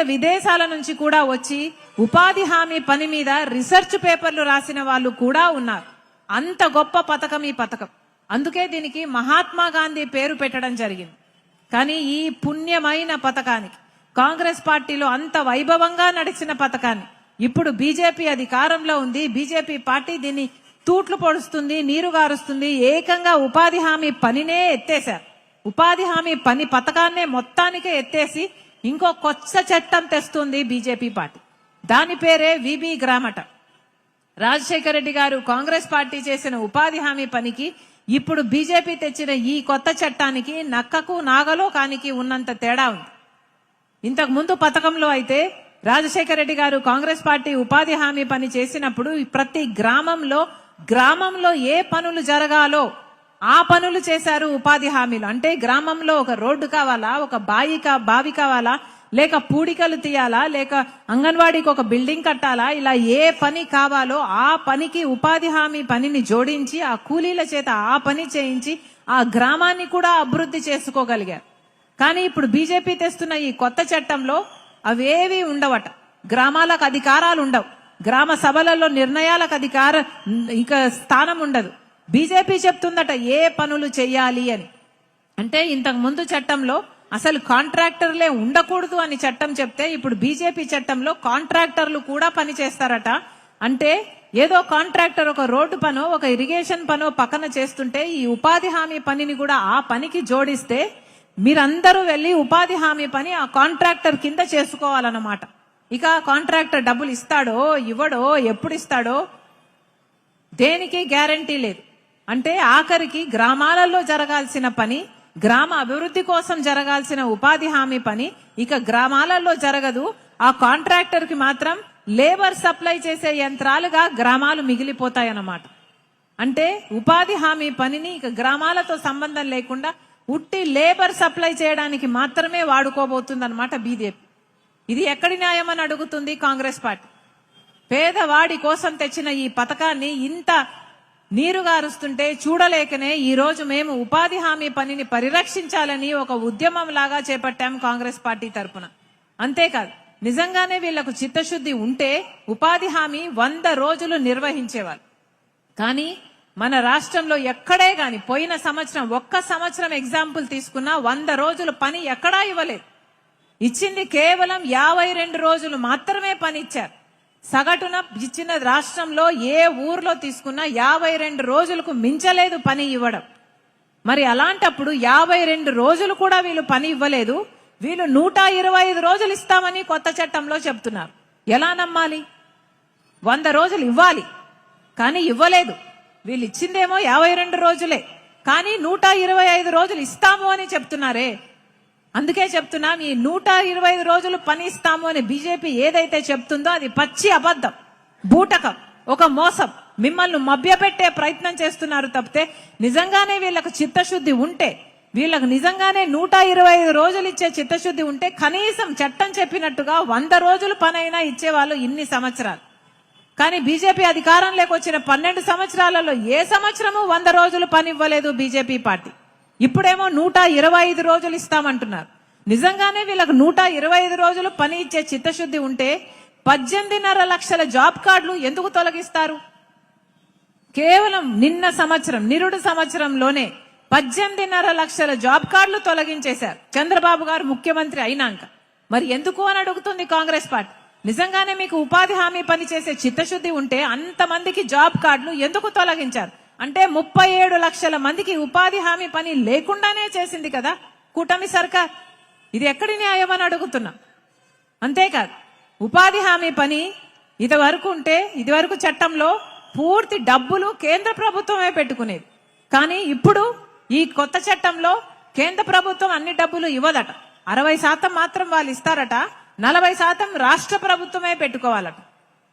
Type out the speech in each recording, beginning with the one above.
విదేశాల నుంచి కూడా వచ్చి ఉపాధి హామీ పని మీద రీసెర్చ్ పేపర్లు రాసిన వాళ్ళు కూడా ఉన్నారు. అంత గొప్ప పథకం ఈ పథకం. అందుకే దీనికి మహాత్మా గాంధీ పేరు పెట్టడం జరిగింది. కానీ ఈ పుణ్యమైన పథకానికి, కాంగ్రెస్ పార్టీలో అంత వైభవంగా నడిచిన పథకాన్ని ఇప్పుడు బీజేపీ అధికారంలో ఉంది. బీజేపీ పార్టీ దీన్ని తూట్లు పొడుస్తుంది, నీరు గారుస్తుంది. ఏకంగా ఉపాధి హామీ పనినే ఎత్తేశారు. ఉపాధి హామీ పని పథకాన్నే మొత్తానికే ఎత్తేసి ఇంకో కొత్త చట్టం తెస్తుంది బీజేపీ పార్టీ. దాని పేరే విబి గ్రామట. రాజశేఖర రెడ్డి గారు కాంగ్రెస్ పార్టీ చేసిన ఉపాధి హామీ పనికి ఇప్పుడు బీజేపీ తెచ్చిన ఈ కొత్త చట్టానికి నక్కకు నాగలోకానికి ఉన్నంత తేడా ఉంది. ఇంతకు ముందు పథకంలో అయితే రాజశేఖర రెడ్డి గారు కాంగ్రెస్ పార్టీ ఉపాధి హామీ పని చేసినప్పుడు ప్రతి గ్రామంలో ఏ పనులు జరగాలో ఆ పనులు చేశారు ఉపాధి హామీలు. అంటే గ్రామంలో ఒక రోడ్డు కావాలా, ఒక బావి కావాలా, లేక పూడికలు తీయాలా, లేక అంగన్వాడీకి ఒక బిల్డింగ్ కట్టాలా, ఇలా ఏ పని కావాలో ఆ పనికి ఉపాధి హామీ పనిని జోడించి ఆ కూలీల చేత ఆ పని చేయించి ఆ గ్రామాన్ని కూడా అభివృద్ధి చేసుకోగలిగారు. కానీ ఇప్పుడు బీజేపీ తెస్తున్న ఈ కొత్త చట్టంలో అవేవి ఉండవట. గ్రామాలకు అధికారాలు ఉండవు, గ్రామ సభలలో నిర్ణయాలకు ఇక స్థానం ఉండదు. బీజేపీ చెప్తుందట ఏ పనులు చెయ్యాలి అని. అంటే ఇంతకు ముందు చట్టంలో అసలు కాంట్రాక్టర్లే ఉండకూడదు అని చట్టం చెప్తే ఇప్పుడు బీజేపీ చట్టంలో కాంట్రాక్టర్లు కూడా పని చేస్తారట. అంటే ఏదో కాంట్రాక్టర్ ఒక రోడ్డు పనో ఒక ఇరిగేషన్ పనో పక్కన చేస్తుంటే ఈ ఉపాధి హామీ పనిని కూడా ఆ పనికి జోడిస్తే మీరందరూ వెళ్లి ఉపాధి హామీ పని ఆ కాంట్రాక్టర్ కింద చేసుకోవాలన్నమాట. ఇక కాంట్రాక్టర్ డబ్బులు ఇస్తాడో ఇవ్వడో, ఎప్పుడు ఇస్తాడో దేనికి గ్యారంటీ లేదు. అంటే ఆఖరికి గ్రామాలలో జరగాల్సిన పని, గ్రామ అభివృద్ధి కోసం జరగాల్సిన ఉపాధి హామీ పని ఇక గ్రామాలలో జరగదు. ఆ కాంట్రాక్టర్ కి మాత్రం లేబర్ సప్లై చేసే యంత్రాలుగా గ్రామాలు మిగిలిపోతాయన్నమాట. అంటే ఉపాధి హామీ పనిని ఇక గ్రామాలతో సంబంధం లేకుండా ఉట్టి లేబర్ సప్లై చేయడానికి మాత్రమే వాడుకోబోతుందన్నమాట బీజేపీ. ఇది ఎక్కడి న్యాయం అని అడుగుతుంది కాంగ్రెస్ పార్టీ. పేదవాడి కోసం తెచ్చిన ఈ పథకాన్ని ఇంత నీరుగారుస్తుంటే చూడలేకనే ఈ రోజు మేము ఉపాధి హామీ పనిని పరిరక్షించాలని ఒక ఉద్యమం లాగా చేపట్టాం కాంగ్రెస్ పార్టీ తరఫున. అంతేకాదు, నిజంగానే వీళ్లకు చిత్తశుద్ధి ఉంటే ఉపాధి హామీ 100 రోజులు నిర్వహించేవారు. కానీ మన రాష్ట్రంలో ఎక్కడే గాని పోయిన సంవత్సరం ఒక్క సంవత్సరం ఎగ్జాంపుల్ తీసుకున్నా 100 రోజులు పని ఎక్కడా ఇవ్వలేదు. ఇచ్చింది కేవలం 52 రోజులు మాత్రమే పని ఇచ్చారు. సగటున ఇచ్చిన రాష్ట్రంలో ఏ ఊర్లో తీసుకున్నా 52 రోజులకు మించలేదు పని ఇవ్వడం. మరి అలాంటప్పుడు 52 రోజులు కూడా వీళ్ళు పని ఇవ్వలేదు. వీళ్ళు 125 రోజులు ఇస్తామని కొత్త చట్టంలో చెప్తున్నారు. ఎలా నమ్మాలి? 100 రోజులు ఇవ్వాలి కానీ ఇవ్వలేదు. వీళ్ళు ఇచ్చిందేమో 52 రోజులే, కానీ 125 రోజులు ఇస్తాము అని చెప్తున్నారే. అందుకే చెప్తున్నా, ఈ 125 రోజులు పని ఇస్తాము అని బీజేపీ ఏదైతే చెప్తుందో అది పచ్చి అబద్ధం, బూటకం, ఒక మోసం. మిమ్మల్ని మభ్యపెట్టే ప్రయత్నం చేస్తున్నారు తప్పితే నిజంగానే వీళ్ళకు చిత్తశుద్ధి ఉంటే, వీళ్ళకు నిజంగానే 125 రోజులు ఇచ్చే చిత్తశుద్ధి ఉంటే కనీసం చట్టం చెప్పినట్టుగా 100 రోజులు పనైనా ఇచ్చేవాళ్ళు ఇన్ని సంవత్సరాలు. కానీ బీజేపీ అధికారంలోకి వచ్చిన 12 సంవత్సరాలలో ఏ సంవత్సరము 100 రోజులు పని ఇవ్వలేదు బీజేపీ పార్టీ. ఇప్పుడేమో 125 రోజులు ఇస్తామంటున్నారు. నిజంగానే వీళ్ళకు 125 రోజులు పని ఇచ్చే చిత్తశుద్ధి ఉంటే 18.5 లక్షల జాబ్ కార్డులు ఎందుకు తొలగిస్తారు? కేవలం నిరుడు సంవత్సరంలోనే 18.5 లక్షల జాబ్ కార్డులు తొలగించేశారు చంద్రబాబు గారు ముఖ్యమంత్రి అయినాక. మరి ఎందుకు అని అడుగుతుంది కాంగ్రెస్ పార్టీ. నిజంగానే మీకు ఉపాధి హామీ పని చేసే చిత్తశుద్ధి ఉంటే అంతమందికి జాబ్ కార్డులు ఎందుకు తొలగించారు? అంటే 37 లక్షల మందికి ఉపాధి హామీ పని లేకుండానే చేసింది కదా కూటమి సర్కార్. ఇది ఎక్కడి న్యాయం అని అడుగుతున్నా. అంతేకాదు, ఉపాధి హామీ పని ఇదివరకు చట్టంలో పూర్తి డబ్బులు కేంద్ర ప్రభుత్వమే పెట్టుకునేది. కానీ ఇప్పుడు ఈ కొత్త చట్టంలో కేంద్ర ప్రభుత్వం అన్ని డబ్బులు ఇవ్వదట. 60% మాత్రం వాళ్ళు ఇస్తారట, 40% రాష్ట్ర ప్రభుత్వమే పెట్టుకోవాలట.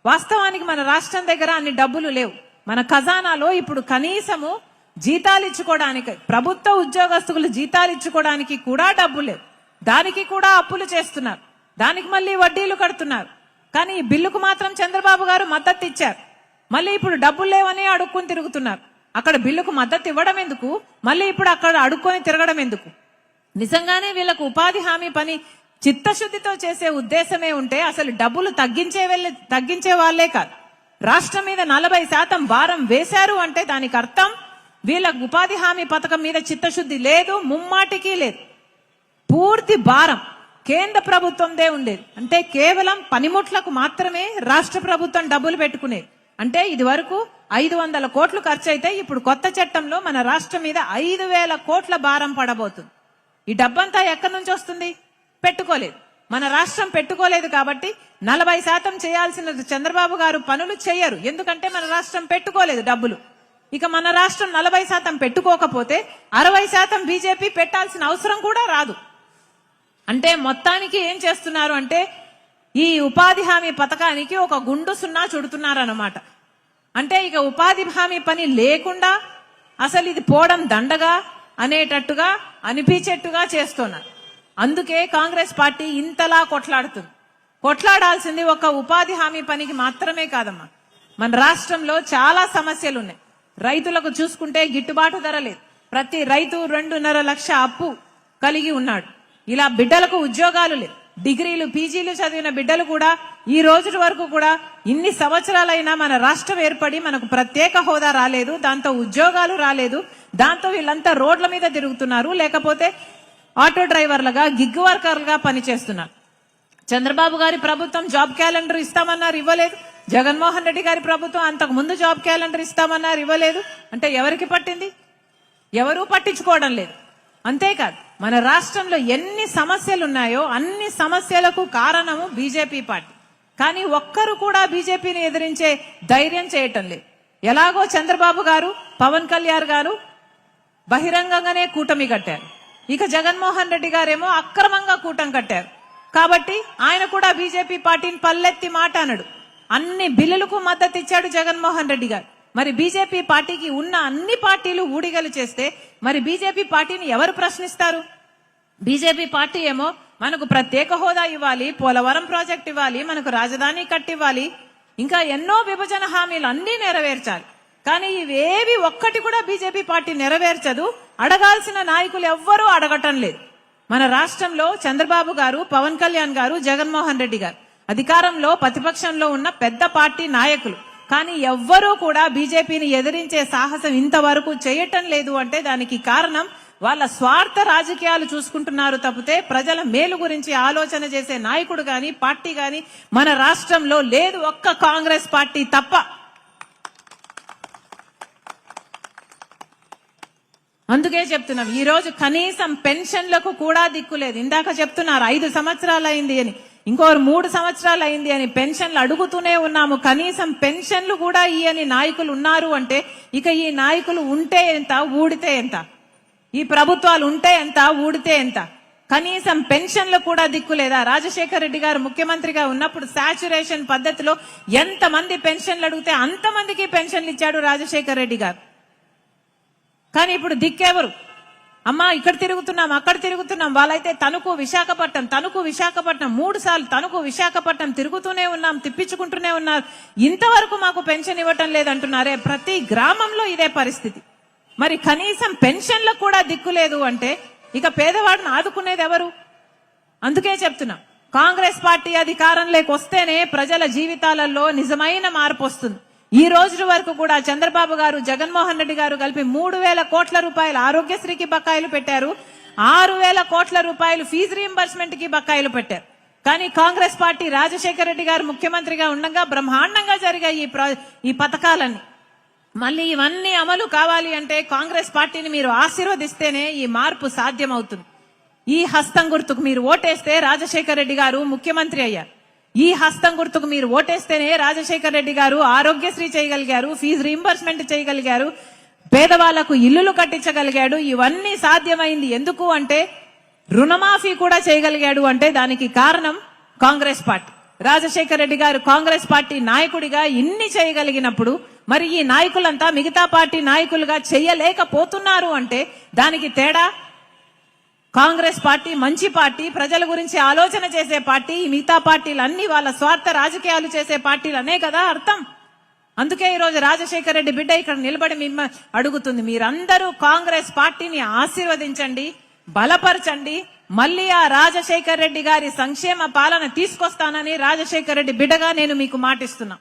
వాస్తవానికి మన రాష్ట్రం దగ్గర అన్ని డబ్బులు లేవు. మన ఖజానాలో ఇప్పుడు కనీసము జీతాలు ఇచ్చుకోవడానికి, ప్రభుత్వ ఉద్యోగస్తులు జీతాలు ఇచ్చుకోవడానికి కూడా డబ్బు లేవు. దానికి కూడా అప్పులు చేస్తున్నారు, దానికి మళ్ళీ వడ్డీలు కడుతున్నారు. కానీ ఈ బిల్లుకు మాత్రం చంద్రబాబు గారు మద్దతు ఇచ్చారు. మళ్ళీ ఇప్పుడు డబ్బులు లేవని అడుక్కొని తిరుగుతున్నారు. అక్కడ బిల్లుకు మద్దతు ఇవ్వడం ఎందుకు, మళ్ళీ ఇప్పుడు అక్కడ అడుక్కొని తిరగడం ఎందుకు? నిజంగానే వీళ్ళకు ఉపాధి హామీ పని చిత్తశుద్ధితో చేసే ఉద్దేశమే ఉంటే అసలు డబ్బులు తగ్గించే వాళ్లే కాదు. రాష్ట్రం మీద 40% భారం వేశారు అంటే దానికి అర్థం వీళ్ళకు ఉపాధి హామీ పథకం మీద చిత్తశుద్ధి లేదు, ముమ్మాటికి లేదు. పూర్తి భారం కేంద్ర ప్రభుత్వందే ఉండేది. అంటే కేవలం పనిముట్లకు మాత్రమే రాష్ట్ర ప్రభుత్వం డబ్బులు పెట్టుకునేది. అంటే ఇది వరకు 500 కోట్లు ఖర్చు అయితే ఇప్పుడు కొత్త చట్టంలో మన రాష్ట్రం మీద 5,000 కోట్ల భారం పడబోతుంది. ఈ డబ్బంతా ఎక్కడి నుంచి వస్తుంది? పెట్టుకోలేదు. మన రాష్ట్రం పెట్టుకోలేదు కాబట్టి 40% చేయాల్సిన చంద్రబాబు గారు పనులు చేయరు. ఎందుకంటే మన రాష్ట్రం పెట్టుకోలేదు డబ్బులు. ఇక మన రాష్ట్రం 40% పెట్టుకోకపోతే 60% బీజేపీ పెట్టాల్సిన అవసరం కూడా రాదు. అంటే మొత్తానికి ఏం చేస్తున్నారు అంటే ఈ ఉపాధి హామీ పథకానికి ఒక గుండు సున్నా చుడుతున్నారన్నమాట. అంటే ఇక ఉపాధి హామీ పని లేకుండా అసలు ఇది పోవడం దండగా అనేటట్టుగా అనిపించేట్టుగా చేస్తున్నారు. అందుకే కాంగ్రెస్ పార్టీ ఇంతలా కొట్లాడుతుంది. కొట్లాడాల్సింది ఒక ఉపాధి హామీ పనికి మాత్రమే కాదమ్మా. మన రాష్ట్రంలో చాలా సమస్యలు ఉన్నాయి. రైతులకు చూసుకుంటే గిట్టుబాటు ధర లేదు. ప్రతి రైతు 2.5 లక్ష అప్పు కలిగి ఉన్నాడు. ఇలా బిడ్డలకు ఉద్యోగాలు లేవు. డిగ్రీలు పీజీలు చదివిన బిడ్డలు కూడా ఈ రోజు వరకు కూడా ఇన్ని సంవత్సరాలైనా మన రాష్ట్రం ఏర్పడి మనకు ప్రత్యేక హోదా రాలేదు, దాంతో ఉద్యోగాలు రాలేదు. దాంతో వీళ్ళంతా రోడ్ల మీద తిరుగుతున్నారు, లేకపోతే ఆటో డ్రైవర్లుగా గిగ్ వర్కర్లుగా పనిచేస్తున్నారు. చంద్రబాబు గారి ప్రభుత్వం జాబ్ క్యాలెండర్ ఇస్తామన్నారు, ఇవ్వలేదు. జగన్మోహన్ రెడ్డి గారి ప్రభుత్వం అంతకు ముందు జాబ్ క్యాలెండర్ ఇస్తామన్నారు, ఇవ్వలేదు. అంటే ఎవరికి పట్టింది? ఎవరూ పట్టించుకోవడం లేదు. అంతేకాదు మన రాష్ట్రంలో ఎన్ని సమస్యలు ఉన్నాయో అన్ని సమస్యలకు కారణము బీజేపీ పార్టీ. కానీ ఒక్కరు కూడా బీజేపీని ఎదిరించే ధైర్యం చేయటం లేదు. ఎలాగో చంద్రబాబు గారు, పవన్ కళ్యాణ్ గారు బహిరంగంగానే కూటమి కట్టారు. ఇక జగన్మోహన్ రెడ్డి గారేమో అక్రమంగా కూటమి కట్టారు. కాబట్టి ఆయన కూడా బీజేపీ పార్టీని పల్లెత్తి మాట అనడు. అన్ని బిల్లులకు మద్దతు ఇచ్చాడు జగన్మోహన్ రెడ్డి గారు. మరి బీజేపీ పార్టీకి ఉన్న అన్ని పార్టీలు ఊడిగలు చేస్తే మరి బీజేపీ పార్టీని ఎవరు ప్రశ్నిస్తారు? బీజేపీ పార్టీ ఏమో మనకు ప్రత్యేక హోదా ఇవ్వాలి, పోలవరం ప్రాజెక్ట్ ఇవ్వాలి, మనకు రాజధాని కట్టివ్వాలి, ఇంకా ఎన్నో విభజన హామీలు అన్ని నెరవేర్చాలి. కానీ ఇవేవి ఒక్కటి కూడా బీజేపీ పార్టీ నెరవేర్చదు. అడగాల్సిన నాయకులు ఎవ్వరూ అడగటం లేదు. మన రాష్ట్రంలో చంద్రబాబు గారు, పవన్ కళ్యాణ్ గారు, జగన్మోహన్ రెడ్డి గారు అధికారంలో ప్రతిపక్షంలో ఉన్న పెద్ద పార్టీ నాయకులు. కానీ ఎవ్వరూ కూడా బీజేపీని ఎదిరించే సాహసం ఇంతవరకు చేయటం లేదు. అంటే దానికి కారణం వాళ్ళ స్వార్థ రాజకీయాలు చూసుకుంటున్నారు తప్పితే ప్రజల మేలు గురించి ఆలోచన చేసే నాయకుడు గాని పార్టీ గాని మన రాష్ట్రంలో లేదు, ఒక్క కాంగ్రెస్ పార్టీ తప్ప. అందుకే చెప్తున్నాం, ఈ రోజు కనీసం పెన్షన్లకు కూడా దిక్కు లేదు. ఇందాక చెప్తున్నారు 5 సంవత్సరాలు అయింది అని, ఇంకో 3 సంవత్సరాలు అయింది అని పెన్షన్లు అడుగుతూనే ఉన్నాము. కనీసం పెన్షన్లు కూడా ఇయ్యని నాయకులు ఉన్నారు అంటే ఇక ఈ నాయకులు ఉంటే ఎంత, ఊడితే ఎంత? ఈ ప్రభుత్వాలు ఉంటే ఎంత, ఊడితే ఎంత? కనీసం పెన్షన్లు కూడా దిక్కు లేదా? రాజశేఖర రెడ్డి గారు ముఖ్యమంత్రిగా ఉన్నప్పుడు సాచురేషన్ పద్ధతిలో ఎంతమంది పెన్షన్లు అడిగితే అంతమందికి పెన్షన్లు ఇచ్చాడు రాజశేఖర రెడ్డి గారు. కానీ ఇప్పుడు దిక్కెవరు? అమ్మా ఇక్కడ తిరుగుతున్నాం, అక్కడ తిరుగుతున్నాం. వాళ్ళైతే తణుకు విశాఖపట్నం 3 సార్లు తణుకు విశాఖపట్నం తిరుగుతూనే ఉన్నాం, తిప్పించుకుంటూనే ఉన్నారు. ఇంతవరకు మాకు పెన్షన్ ఇవ్వటం లేదంటున్నారే. ప్రతి గ్రామంలో ఇదే పరిస్థితి. మరి కనీసం పెన్షన్లకు కూడా దిక్కు లేదు అంటే ఇక పేదవాడిని ఆదుకునేది ఎవరు? అందుకే చెప్తున్నాం, కాంగ్రెస్ పార్టీ అధికారంలోకి వస్తేనే ప్రజల జీవితాలలో నిజమైన మార్పు వస్తుంది. ఈ రోజు వరకు కూడా చంద్రబాబు గారు, జగన్మోహన్ రెడ్డి గారు కలిపి 3,000 కోట్ల రూపాయలు ఆరోగ్యశ్రీకి బకాయిలు పెట్టారు, 6,000 కోట్ల రూపాయలు ఫీజు రీయింబర్స్మెంట్ కి బకాయిలు పెట్టారు. కానీ కాంగ్రెస్ పార్టీ రాజశేఖర రెడ్డి గారు ముఖ్యమంత్రిగా ఉండగా బ్రహ్మాండంగా జరిగాయి ఈ పథకాలన్నీ. మళ్ళీ ఇవన్నీ అమలు కావాలి అంటే కాంగ్రెస్ పార్టీని మీరు ఆశీర్వదిస్తేనే ఈ మార్పు సాధ్యమవుతుంది. ఈ హస్తం గుర్తుకు మీరు ఓటేస్తే రాజశేఖర రెడ్డి గారు ముఖ్యమంత్రి అయ్యారు. ఈ హస్తం గుర్తుకు మీరు ఓటేస్తేనే రాజశేఖర రెడ్డి గారు ఆరోగ్యశ్రీ చేయగలిగారు, ఫీజు రీయింబర్స్మెంట్ చేయగలిగారు, పేదవాళ్లకు ఇల్లులు కట్టించగలిగాడు. ఇవన్నీ సాధ్యమైంది ఎందుకు అంటే రుణమాఫీ కూడా చేయగలిగాడు. అంటే దానికి కారణం కాంగ్రెస్ పార్టీ. రాజశేఖర రెడ్డి గారు కాంగ్రెస్ పార్టీ నాయకుడిగా ఇన్ని చేయగలిగినప్పుడు మరి ఈ నాయకులంతా మిగతా పార్టీ నాయకులుగా చేయలేకపోతున్నారు అంటే దానికి తేడా కాంగ్రెస్ పార్టీ మంచి పార్టీ, ప్రజల గురించి ఆలోచన చేసే పార్టీ. ఈ మిగతా పార్టీలు అన్ని వాళ్ళ స్వార్థ రాజకీయాలు చేసే పార్టీలు అనే కదా అర్థం. అందుకే ఈ రోజు రాజశేఖర రెడ్డి బిడ్డ ఇక్కడ నిలబడి మిమ్మల్ని అడుగుతుంది, మీరందరూ కాంగ్రెస్ పార్టీని ఆశీర్వదించండి, బలపరచండి, మళ్ళీ ఆ రాజశేఖర్ రెడ్డి గారి సంక్షేమ పాలన తీసుకొస్తానని రాజశేఖర్ రెడ్డి బిడ్డగా నేను మీకు మాటిస్తున్నా.